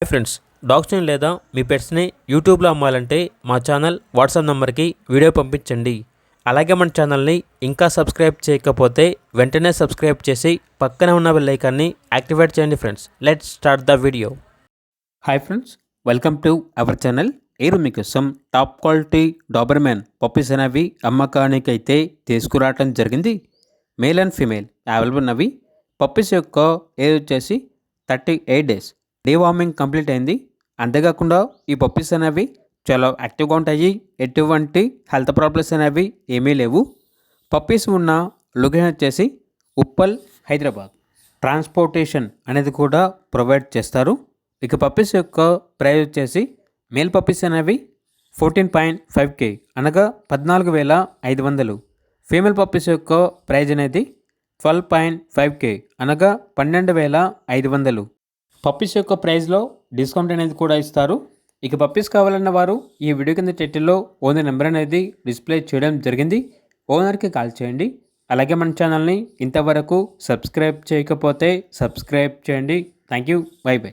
Hi friends, డాగ్స్ని లేదా మీ పెట్స్ని యూట్యూబ్లో అమ్మాలంటే మా ఛానల్ వాట్సాప్ నెంబర్కి వీడియో పంపించండి. అలాగే మన ఛానల్ని ఇంకా సబ్స్క్రైబ్ చేయకపోతే వెంటనే సబ్స్క్రైబ్ చేసి పక్కనే ఉన్న బెల్ ఐకాన్ని యాక్టివేట్ చేయండి. Friends, let's start the video. Hi friends, welcome to our channel. ఈరోజు మీకోసం టాప్ క్వాలిటీ డాబర్మ్యాన్ పప్పీస్ అనేవి అమ్మకానికి అయితే తీసుకురావటం జరిగింది. మేల్ అండ్ ఫీమేల్ అవైలబుల్ ఉన్నవి. పప్పీస్ యొక్క ఏజ్ వచ్చేసి 38 డేస్. డీవార్మింగ్ కంప్లీట్ అయింది. అంతేకాకుండా ఈ పప్పీస్ అనేవి చాలా యాక్టివ్గా ఉంటాయి. ఎటువంటి హెల్త్ ప్రాబ్లమ్స్ అనేవి ఏమీ లేవు. పప్పీస్ ఉన్న లొకేషన్ వచ్చేసి ఉప్పల్, హైదరాబాద్. ట్రాన్స్పోర్టేషన్ అనేది కూడా ప్రొవైడ్ చేస్తారు. ఇక పప్పీస్ యొక్క ప్రైస్ వచ్చేసి మేల్ పప్పీస్ అనేవి 14.5K అనగా 14,500. ఫీమేల్ పప్పీస్ యొక్క ప్రైజ్ అనేది 12.5K అనగా 12,500. పప్పీస్ యొక్క ప్రైస్లో డిస్కౌంట్ అనేది కూడా ఇస్తారు. ఇక పప్పీస్ కావాలన్న వారు ఈ వీడియో కింద టైటిల్లో ఓనర్ నెంబర్ అనేది డిస్ప్లే చేయడం జరిగింది. ఓనర్కి కాల్ చేయండి. అలాగే మన ఛానల్ని ఇంతవరకు సబ్స్క్రైబ్ చేయకపోతే సబ్స్క్రైబ్ చేయండి. Thank you. By by.